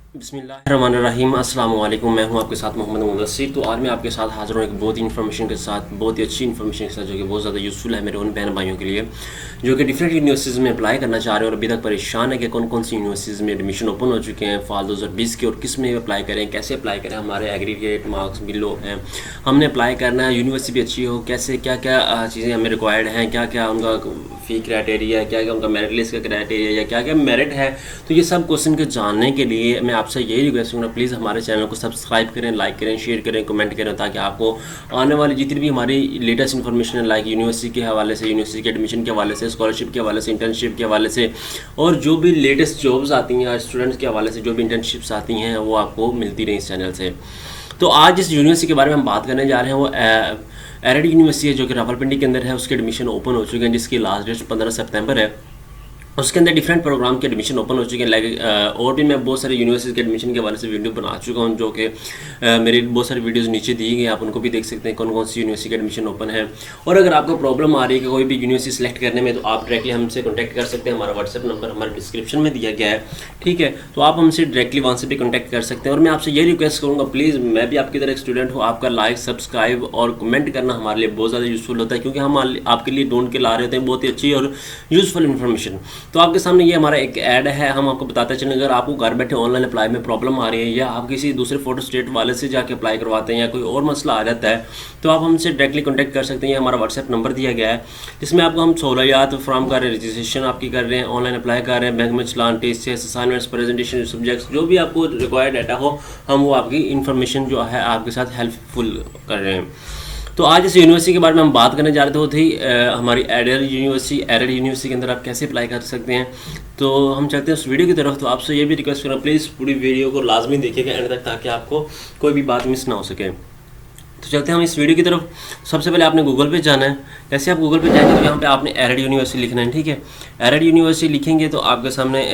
बिस्मिल्लाहिर्रहमानिर्रहीम अस्सलाम वालेकुम। मैं हूं आपके साथ मोहम्मद मुदस्सिर। तो आज मैं आपके साथ हाज़िर हूं एक बहुत ही इन्फॉर्मेशन के साथ, बहुत ही अच्छी इन्फॉर्मेशन के साथ, जो कि बहुत ज़्यादा यूज़फुल है मेरे उन बहन भाइयों के लिए जो कि डिफरेंट यूनिवर्सिटीज़ में अप्लाई करना चाह रहे हैं और अभी तक परेशान है कि कौन कौन सी यूनिवर्सिटीज़ में एडमिशन ओपन हो चुके हैं फाल 2020 के, और किस में अप्लाई करें, कैसे अप्लाई करें, हमारे एग्रीगेट मार्क्स भी लो हैं, हमने अप्लाई करना है, यूनिवर्सिटी भी अच्छी हो, कैसे क्या क्या चीज़ें हमें रिक्वायर्ड हैं, क्या क्या उनका फ़ी क्राइटेरिया है, क्या क्या उनका मेरिट लिस्ट का क्राइटेरिया या क्या क्या मेरिट है। तो ये सब क्वेश्चन को जानने के लिए मैं आपसे यही रिक्वेस्ट करूँगा, प्लीज़ हमारे चैनल को सब्सक्राइब करें, लाइक करें, शेयर करें, कमेंट करें, ताकि आपको आने वाली जितनी भी हमारी लेटेस्ट इन्फॉर्मेशन है, लाइक यूनिवर्सिटी के हवाले से, यूनिवर्सिटी के एडमिशन के हवाले से, स्कॉलरशिप के हवाले से, इंटर्नशिप के हवाले से, और जो भी लेटेस्ट जॉब्स आती हैं स्टूडेंट्स के हवाले से, जो भी इंटर्नशिप्स आती हैं वो आपको मिलती रही इस चैनल से। तो आज जिस यूनिवर्सिटी के बारे में हम बात करने जा रहे हैं वो एरड यूनिवर्सिटी है, जो कि रावलपिंडी के अंदर है। उसके एडमिशन ओपन हो चुके हैं, जिसकी लास्ट डेट 15 सितंबर है। उसके अंदर डिफरेंट प्रोग्राम के एडमिशन ओपन हो चुके हैं। लाइक और भी मैं बहुत सारे यूनिवर्सिटी के एडमिशन के हवाले से वीडियो बना चुका हूं, जो कि मेरी बहुत सारी वीडियोस नीचे दी गई, आप उनको भी देख सकते हैं कौन कौन सी यूनिवर्सिटी के एडमिशन ओपन है। और अगर आपको प्रॉब्लम आ रही है कि कोई भी यूनिवर्सिटी सेलेक्ट करने में, तो आप डायरेक्टली हमसे कॉन्टैक्ट कर सकते हैं। हमारा व्हाट्सएप नंबर हमारे डिस्क्रिप्शन में दिया गया है, ठीक है। तो आप हमसे डायरेक्टली वहाँ से भी कॉन्टैक्ट कर सकते हैं। और मैं आपसे ये रिक्वेस्ट करूँगा, प्लीज़, मैं भी आपकी तरह एक स्टूडेंट हूँ, आपका लाइक, सब्सक्राइब और कमेंट करना हमारे लिए बहुत ज़्यादा यूज़फुल होता है, क्योंकि हम आपके लिए ढूंढ के ला रहे होते हैं बहुत ही अच्छी और यूज़फुल इन्फॉर्मेशन। तो आपके सामने ये हमारा एक ऐड है, हम आपको बताते चलें, अगर आपको घर बैठे ऑनलाइन अप्लाई में प्रॉब्लम आ रही है, या आप किसी दूसरे फोटो स्टेट वाले से जाके अप्लाई करवाते हैं, या कोई और मसला आ जाता है, तो आप हमसे डायरेक्टली कॉन्टैक्ट कर सकते हैं। ये हमारा व्हाट्सएप नंबर दिया गया है, जिसमें आपको हम सहूलियात फ्राहम कर रहे हैं, रजिस्ट्रेशन आपकी कर रहे हैं, ऑनलाइन अप्लाई कर रहे हैं, बैंक में चलान, टेस्ट, असाइनमेंट्स, प्रेजेंटेशन, सब्जेक्ट्स, जो भी आपको रिक्वायर्ड डाटा हो, हम वो आपकी इन्फॉर्मेशन जो है आपके साथ हेल्पफुल कर रहे हैं। तो आज इस यूनिवर्सिटी के बारे में हम बात करने जा रहे थे, वो थी हमारी एरड यूनिवर्सिटी के अंदर आप कैसे अप्लाई कर सकते हैं। तो हम चाहते हैं उस वीडियो की तरफ। तो आपसे ये भी रिक्वेस्ट करूँ, प्लीज़ पूरी वीडियो को लाजमी देखिएगा एंड तक, ताकि आपको कोई भी बात मिस ना हो सके। तो चलते हैं हम इस वीडियो की तरफ। सबसे पहले आपने गूगल पे जाना है। जैसे आप गूगल पे जाएंगे तो यहाँ पे आपने एरड यूनिवर्सिटी लिखना है, ठीक है। एरड यूनिवर्सिटी लिखेंगे तो आपके सामने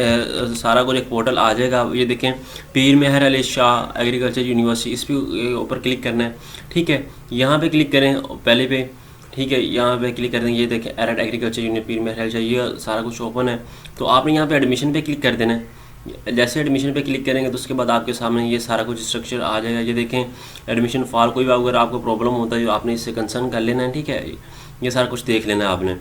सारा कुछ एक पोर्टल आ जाएगा। ये देखें, पीर मेहर अली शाह एग्रीकल्चर यूनिवर्सिटी, इस पे ऊपर क्लिक करना है, ठीक है। यहाँ पे क्लिक करें पहले पे, ठीक है। यहाँ पे क्लिक कर देंगे, ये देखें एरड एग्रीकल्चर यूनिवर्सिटी पीर मेहर अली शाह, ये सारा कुछ ओपन है। तो आपने यहाँ पे एडमिशन पे क्लिक कर देना है। जैसे एडमिशन पे क्लिक करेंगे तो उसके बाद आपके सामने ये सारा कुछ स्ट्रक्चर आ जाएगा। ये देखें एडमिशन फॉर, कोई भी अगर आपको प्रॉब्लम होता है जो आपने इससे कंसर्न कर लेना है, ठीक है। ये सारा कुछ देख लेना है आपने।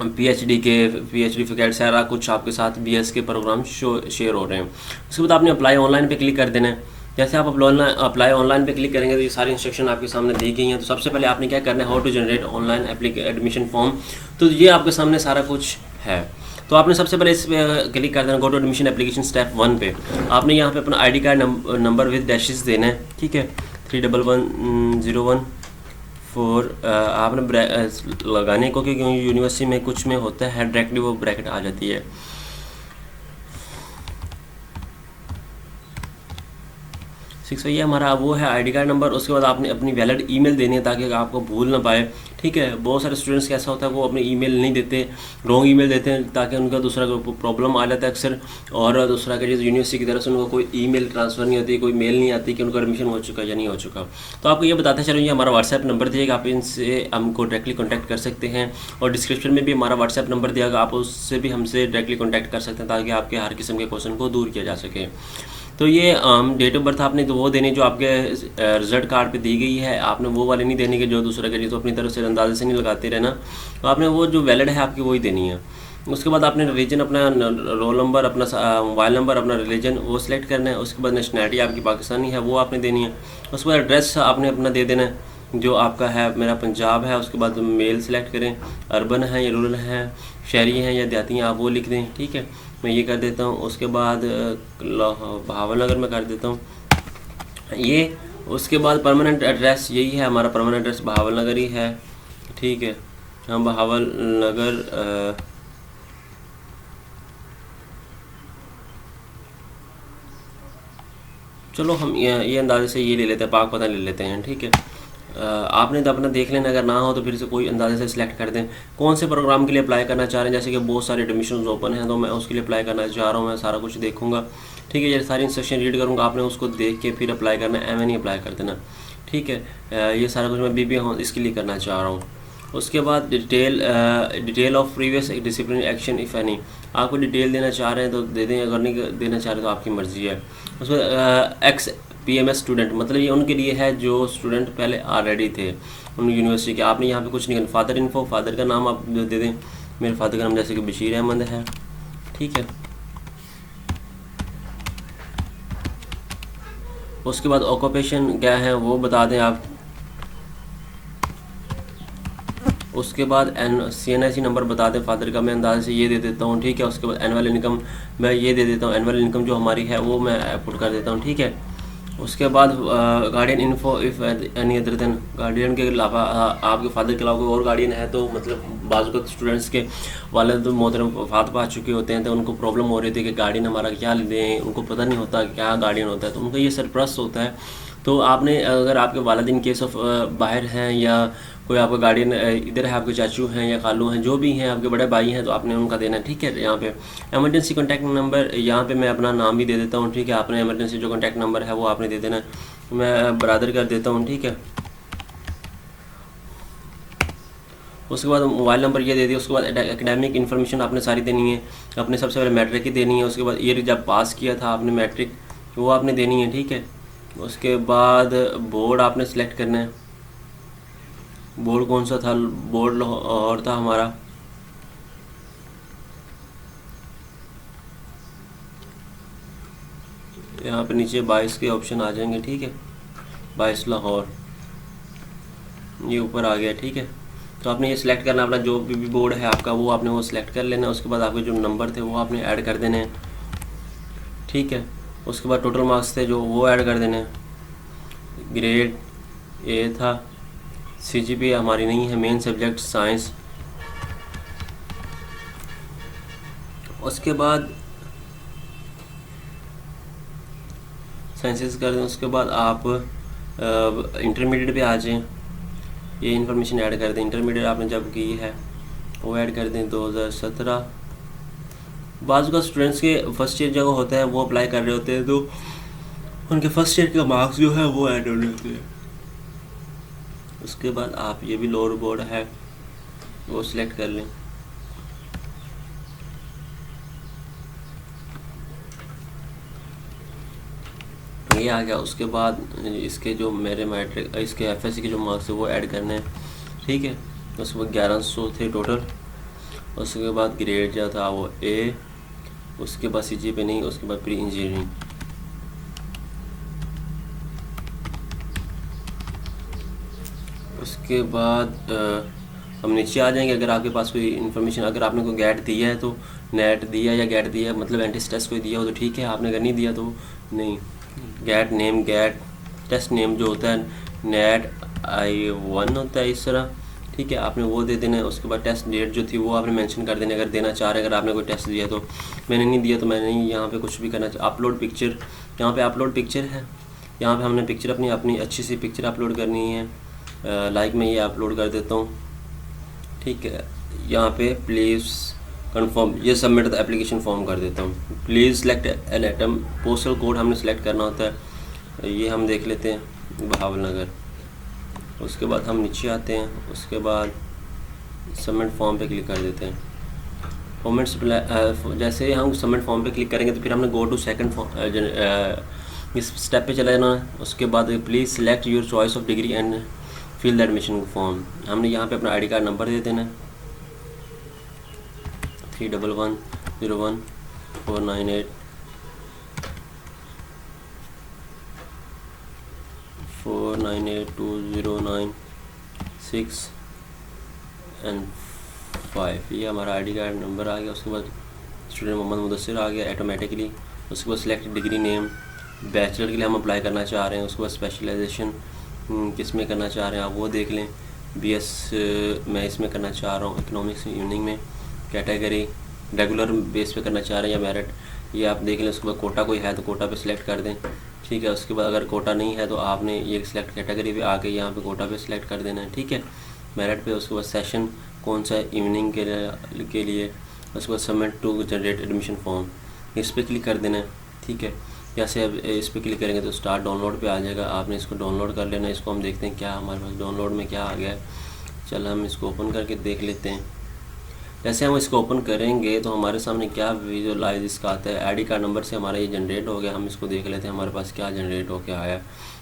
पीएचडी फैकल्टी सारा कुछ आपके साथ बीएस के प्रोग्राम शेयर हो रहे हैं। उसके बाद आपने अप्लाई ऑनलाइन पे क्लिक कर देना है। जैसे आप अप्लाई ऑनलाइन पे क्लिक करेंगे तो ये सारी इंस्ट्रक्शन आपके सामने दी गई हैं। तो सबसे पहले आपने क्या करना है, how to generate online admission form. तो ये आपके सामने सारा कुछ है। तो आपने सबसे पहले इस पर क्लिक कर देना, go to admission application step 1 पे। आपने यहाँ पे अपना ID card number with dashes देना है, ठीक है। 311014 आपने लगाने को, क्योंकि यूनिवर्सिटी में कुछ में होता है डायरेक्टली वो ब्रैकेट आ जाती है। ये हमारा वो है आईडी कार्ड नंबर। उसके बाद आपने अपनी वैलिड ईमेल देनी है, ताकि आपको भूल ना पाए, ठीक है। बहुत सारे स्टूडेंट्स का ऐसा होता है वो अपनी ईमेल नहीं देते, रॉन्ग ईमेल देते हैं, ताकि उनका दूसरा प्रॉब्लम आ जाता है अक्सर। और दूसरा कि जैसे यूनिवर्सिटी की तरफ से उनको कोई ईमेल ट्रांसफ़र नहीं होती, कोई मेल नहीं आती कि उनका एडमिशन हो चुका या नहीं हो चुका। तो आपको ये बताते चलो, ये हमारा व्हाट्सएप नंबर दिएगा, आप इनसे हमको डायरेक्टली कॉन्टैक्ट कर सकते हैं। और डिस्क्रिप्शन में भी हमारा व्हाट्सएप नंबर दिया गया, आप उससे भी हमसे डायरेक्टली कॉन्टैक्ट कर सकते हैं, ताकि आपके हर किस्म के क्वेश्चन को दूर किया जा सके। तो ये डेट ऑफ बर्थ आपने तो वो देनी जो आपके रिजल्ट कार्ड पे दी गई है, आपने वो वाले नहीं देनी कि जो दूसरा के, तो अपनी तरफ से अंदाजे से नहीं लगाते रहना। तो आपने वो जो वैलिड है आपकी वही देनी है। उसके बाद आपने रिलीजन, अपना रोल नंबर, अपना मोबाइल नंबर, अपना रिलीजन वो सिलेक्ट करना है। उसके बाद नेशनैलिटी आपकी पाकिस्तानी है वो आपने देनी है। उसके बाद एड्रेस आपने अपना दे देना है, जो आपका है। मेरा पंजाब है। उसके बाद मेल सेलेक्ट करें, अर्बन है या रूरल है, शहरी हैं या देहाती हैं, आप वो लिख दें, ठीक है। मैं ये कर देता हूँ। उसके बाद भावनगर में कर देता हूँ ये। उसके बाद परमानेंट एड्रेस यही है, हमारा परमानेंट एड्रेस भावनगर ही है, ठीक है। हम भावनगर चलो हम ये अंदाजे से ये ले लेते हैं, पाक पता ले लेते हैं, ठीक है। आपने तो अपना देख लेना, अगर ना हो तो फिर से कोई अंदाजे से सिलेक्ट कर दें कौन से प्रोग्राम के लिए अप्लाई करना चाह रहे हैं। जैसे कि बहुत सारे एडमिशन ओपन हैं, तो मैं उसके लिए अप्लाई करना चाह रहा हूँ, मैं सारा कुछ देखूँगा, ठीक है। ये सारी इंस्ट्रक्शन रीड करूँगा, आपने उसको देख के फिर अप्लाई करना है, नहीं अप्लाई कर देना, ठीक है। ये सारा कुछ मैं BBA इसके लिए करना चाह रहा हूँ। उसके बाद detail of previous disciplinary action if any, आपको डिटेल देना चाह रहे हैं तो दे दें, अगर नहीं देना चाह रहे तो आपकी मर्ज़ी है। उसके बाद एक्स PMS स्टूडेंट, मतलब ये उनके लिए है जो स्टूडेंट पहले ऑलरेडी थे उन यूनिवर्सिटी के। आपने यहाँ पे कुछ नहीं करना। फादर इन्फो, फादर का नाम आप दे दें, मेरे फादर का नाम जैसे कि बशीर अहमद है, ठीक है। उसके बाद ऑक्यूपेशन क्या है वो बता दें आप। उसके बाद CNIC नंबर बता दें फादर का, मैं अंदाज़े से ये दे देता हूँ, ठीक है। उसके बाद एनुअल इनकम मैं ये दे देता हूँ, एनुअल इनकम जो हमारी है वो मैं पुट कर देता हूँ, ठीक है। उसके बाद guardian info if any other than, guardian के अलावा आपके फादर के अलावा कोई और गार्डियन है तो मतलब बाज़ वक़्त स्टूडेंट्स के वालिद मोहतरम वफ़ात पा चुके होते हैं तो उनको प्रॉब्लम हो रही थी कि गार्डियन हमारा क्या लें, उनको पता नहीं होता क्या गार्डियन होता है, तो उनका ये सरप्लस होता है। तो आपने अगर आपके वालिद इन केस ऑफ बाहर हैं या कोई आपका गार्डियन इधर है, आपके चाचू हैं या खालू हैं, जो भी हैं, आपके बड़े भाई हैं, तो आपने उनका देना है, ठीक है। यहाँ पे एमरजेंसी कॉन्टैक्ट नंबर, यहाँ पे मैं अपना नाम भी दे देता हूँ, ठीक है। आपने एमरजेंसी जो कॉन्टैक्ट नंबर है वो आपने दे देना है, मैं बरादर कर देता हूँ, ठीक है। उसके बाद मोबाइल नंबर ये दे दिया। उसके बाद एकेडमिक इन्फॉर्मेशन आपने सारी देनी है, अपने सबसे पहले मैट्रिक की देनी है। उसके बाद ईयर जब पास किया था आपने मैट्रिक, वो आपने देनी है, ठीक है। उसके बाद बोर्ड आपने सेलेक्ट करना है, बोर्ड कौन सा था, बोर्ड लाहौर था हमारा। यहाँ पे नीचे 22 के ऑप्शन आ जाएंगे, ठीक है। 22 लाहौर ये ऊपर आ गया, ठीक है। तो आपने ये सिलेक्ट करना अपना जो भी बोर्ड है आपका, वो आपने वो सिलेक्ट कर लेना। उसके बाद आपके जो नंबर थे वो आपने ऐड कर देने हैं, ठीक है। उसके बाद टोटल मार्क्स थे जो वो ऐड कर देने हैं। ग्रेड A था, CGPA हमारी नहीं है, मेन सब्जेक्ट साइंस। उसके बाद साइंसेस कर दें। उसके बाद आप इंटरमीडिएट पे आ जाएं, ये इन्फॉर्मेशन ऐड कर दें। इंटरमीडिएट आपने जब की है वो ऐड कर दें 2017। बाज़ का स्टूडेंट्स के फर्स्ट ईयर जगह होता है वो अप्लाई कर रहे होते हैं तो उनके फर्स्ट ईयर का मार्क्स जो है वो ऐड होने होते हैं। उसके बाद आप ये भी लोअर बोर्ड है वो सिलेक्ट कर लें। ये आ गया। उसके बाद इसके जो मेरे मैट्रिक इसके FSC के जो मार्क्स है वो ऐड करने हैं, ठीक है। उसके बाद 1100 थे टोटल। उसके बाद ग्रेड जो था वो A, उसके बाद CGPA नहीं, उसके बाद प्री इंजीनियरिंग। उसके बाद हम नीचे आ जाएंगे। अगर आपके पास कोई इन्फॉर्मेशन, अगर आपने कोई गैट दिया है तो नेट दिया या गैट दिया मतलब एंट्रेंस टेस्ट कोई दिया हो तो ठीक है, आपने अगर नहीं दिया तो नहीं। Get name, get test name जो होता है नेट I1 होता है इस तरह, ठीक है, आपने वो दे देना है। उसके बाद टेस्ट डेट जो थी वो आपने मेंशन कर देना अगर देना चाह रहे हैं। अगर आपने कोई टेस्ट दिया तो मैंने नहीं दिया तो मैंने नहीं यहाँ पे कुछ भी करना। अपलोड पिक्चर, यहाँ पे अपलोड पिक्चर है, यहाँ पे हमने पिक्चर अपनी अच्छी सी पिक्चर अपलोड करनी है। लाइक मैं ये अपलोड कर देता हूँ, ठीक है। यहाँ पे प्लीज़ कंफर्म, ये सबमिट द एप्लीकेशन फॉर्म कर देता हूँ। Please select an item, postal code हमने सेलेक्ट करना होता है, ये हम देख लेते हैं बहावलनगर। उसके बाद हम नीचे आते हैं। उसके बाद सबमिट फॉर्म पे क्लिक कर देते हैं। फॉर्मेट्स जैसे हम सबमिट फॉर्म पे क्लिक करेंगे तो फिर हमने गो टू सेकंड इस स्टेप पे चला जाना है। उसके बाद please select your choice of degree and fill the admission form. हमने यहाँ पे अपना ID कार्ड नंबर दे देना है 31101498 4982096 एंड 5, ये हमारा ID कार्ड नंबर आ गया। उसके बाद स्टूडेंट मोहम्मद मुदस्सिर आ गया ऑटोमेटिकली। उसके बाद सिलेक्ट डिग्री नेम, बैचलर के लिए हम अप्लाई करना चाह रहे हैं। उसके बाद स्पेशलाइजेशन किस में करना चाह रहे हैं आप वो देख लें। BS मैं इसमें करना चाह रहा हूँ इकोनॉमिक्स इवनिंग में। कैटेगरी रेगुलर बेस पे करना चाह रहे हैं या मेरिट, ये आप देख लें। उसके बाद कोटा कोई है तो कोटा पे सिलेक्ट कर दें, ठीक है। उसके बाद अगर कोटा नहीं है तो आपने ये सिलेक्ट कैटेगरी पे आके यहाँ पे कोटा पे सिलेक्ट कर देना है, ठीक है, मेरिट पे। उसके बाद सेशन कौन सा इवनिंग के लिए। उसके बाद submit to generate admission form, इस पर क्लिक कर देना है, ठीक है। जैसे अब इस पर क्लिक करेंगे तो स्टार्ट डाउनलोड पे आ जाएगा, आपने इसको डाउनलोड कर लेना है। इसको हम देखते हैं क्या हमारे पास डाउनलोड में क्या आ गया है। चल हम इसको ओपन करके देख लेते हैं। जैसे हम इसको ओपन करेंगे तो हमारे सामने क्या विजुअलाइज इसका आता है। आईडी कार्ड नंबर से हमारा ये जनरेट हो गया। हम इसको देख लेते हैं हमारे पास क्या जनरेट हो क्या आया,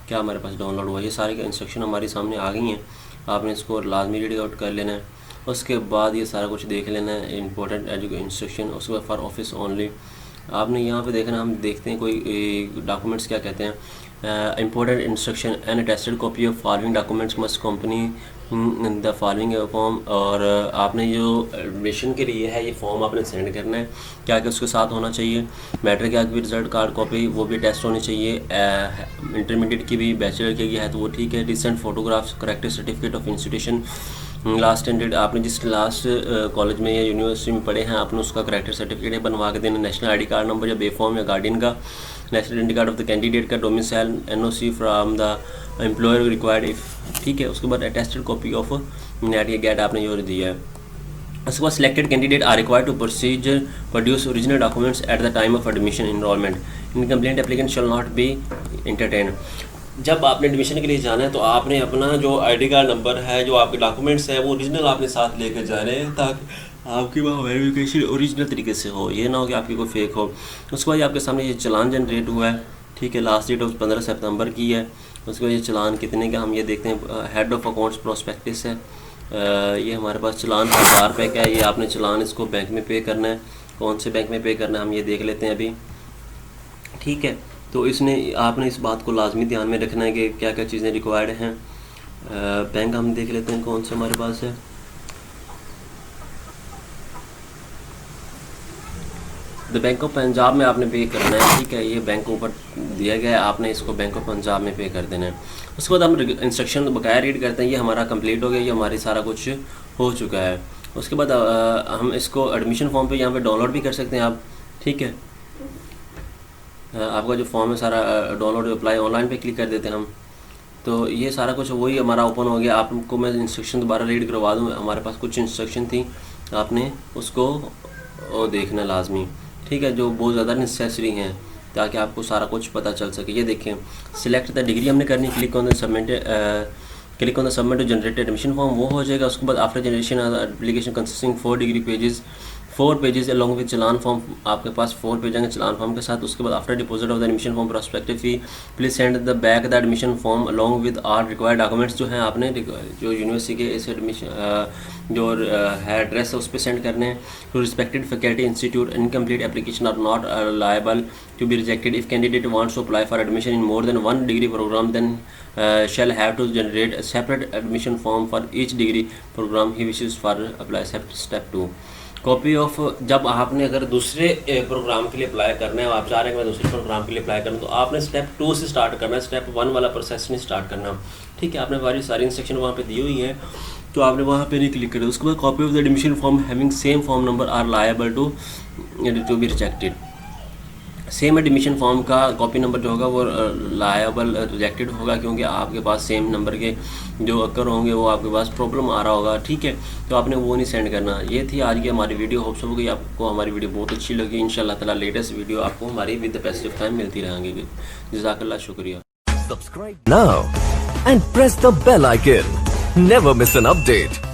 क्या हमारे पास डाउनलोड हुआ। ये सारे इंस्ट्रक्शन हमारे सामने आ गई हैं, आपने इसको लाजमी रीड आउट कर लेना है। उसके बाद ये सारा कुछ देख लेना है, इंपॉर्टेंट एजुकेशन इंस्ट्रक्शन। उसके बाद फॉर ऑफिस ओनली आपने यहाँ पे देखना, हम देखते हैं कोई डॉक्यूमेंट्स क्या कहते हैं। Important instruction and attested copy of following documents must company the following form. और आपने जो एडमिशन के लिए है ये फॉर्म आपने सेंड करना है, क्या क्या उसके साथ होना चाहिए। मैट्रिक का भी रिजल्ट कार्ड कॉपी वो भी टेस्ट होनी चाहिए। इंटरमीडिएट की भी, बैचलर की है तो वो ठीक है। Recent photographs, corrected certificate of institution, last standard आपने जिस लास्ट कॉलेज में या यूनिवर्सिटी में पढ़े हैं आपने उसका करेक्टेड सर्टिफिकेट बनवा के देना। नेशनल आईडी कार्ड नंबर या बे फॉर्म या गार्डियन का, national identity card of the candidate का, domicile, NOC from the employer required if, ठीक है। उसके बाद अटेस्टेड कॉपी ऑफ नेट या गेट आपने जो दिया है। उसके बाद selected candidate are required to procedure produce original documents at the time of admission enrolment. Incomplete applicant shall not be entertain. जब आपने एडमिशन के लिए जाना है तो आपने अपना जो आईडी कार्ड नंबर है, जो आपके डॉक्यूमेंट्स हैं वो ओरिजिनल आपने साथ लेकर जाने हैं, ताकि आपकी वहाँ वेरिफिकेशन ओरिजिनल तरीके से हो, ये ना हो कि आपकी कोई फेक हो। उसके बाद आपके सामने ये चलान जनरेट हुआ है, ठीक है। लास्ट डेट 15 सितंबर की है। उसके बाद ये चलान कितने का हम ये देखते हैं। हेड ऑफ अकाउंट्स प्रोस्पेक्टिस है, ये हमारे पास चलान 1000 रुपये का है। ये आपने चलान इसको बैंक में पे करना है। कौन से बैंक में पे करना है हम ये देख लेते हैं अभी, ठीक है। तो इसने आपने इस बात को लाजमी ध्यान में रखना है कि क्या क्या चीज़ें रिक्वायर्ड हैं। बैंक हम देख लेते हैं कौन सा हमारे पास है। द बैंक ऑफ पंजाब में आपने पे करना है, ठीक है। ये बैंक ऊपर दिया गया है, आपने इसको बैंक ऑफ पंजाब में पे कर देना है। उसके बाद हम इंस्ट्रक्शन बकाया रीड करते हैं। ये हमारा कंप्लीट हो गया, ये हमारी सारा कुछ हो चुका है। उसके बाद हम इसको एडमिशन फॉर्म पे यहाँ पे डाउनलोड भी कर सकते हैं आप, ठीक है। आपका जो फॉर्म है सारा डाउनलोड अप्लाई ऑनलाइन पे क्लिक कर देते हैं हम, तो ये सारा कुछ वही हमारा ओपन हो गया। आपको मैं इंस्ट्रक्शन दोबारा रीड करवा दूँ। हमारे पास कुछ इंस्ट्रक्शन थी, आपने उसको देखना लाजमी, ठीक है, जो बहुत ज़्यादा नेसेसरी हैं ताकि आपको सारा कुछ पता चल सके। ये देखें, सिलेक्ट द डिग्री हमने करनी, click on the submit to generate admission form, वो हो जाएगा। उसके बाद after generation application consisting 4 degree pages, 4 pages along with challan form, आपके पास 4 पेज आएंगे चलान फॉर्म के साथ। उसके बाद after deposit of the admission form prospective fee please send the back the admission form along with our required documents. जो हैं आपने जो यूनिवर्सिटी के इस एडमिशन जो है एड्रेस है उस पर सेंड करने हैं। To respected faculty institute, incomplete application are not liable to be rejected if candidate wants to apply for admission in more than 1 degree program then shall have to generate a separate admission form for each degree program he wishes for apply step 2 copy of. जब आपने अगर दूसरे programme के लिए apply करना है, आप चाह रहे हैं कि मैं दूसरे प्रोग्राम के लिए अप्लाई करूँ, तो आपने स्टेप 2 से स्टार्ट करना है, स्टेप 1 वाला प्रोसेस नहीं स्टार्ट करना, ठीक है। आपने हमारी सारी इंस्ट्रक्शन वहाँ पे दी हुई है, तो आपने वहाँ पे नहीं क्लिक करें। उसके बाद copy of the admission form having same form number are liable to be rejected. Same admission form का कॉपी नंबर जो होगा वो लायबल रिजेक्टेड होगा, क्योंकि आपके पास सेम नंबर के जो अक्कर होंगे वो आपके पास प्रॉब्लम आ रहा होगा, ठीक है। तो आपने वो नहीं सेंड करना। ये थी आज की हमारी वीडियो। होप सब कि आपको हमारी वीडियो बहुत अच्छी लगी। इंशाल्लाह ताला लेटेस्ट वीडियो आपको हमारी with the best of time मिलती रहेंगी। जज़ाकल्लाह, शुक्रिया। Subscribe now and press the bell icon. Never miss an update.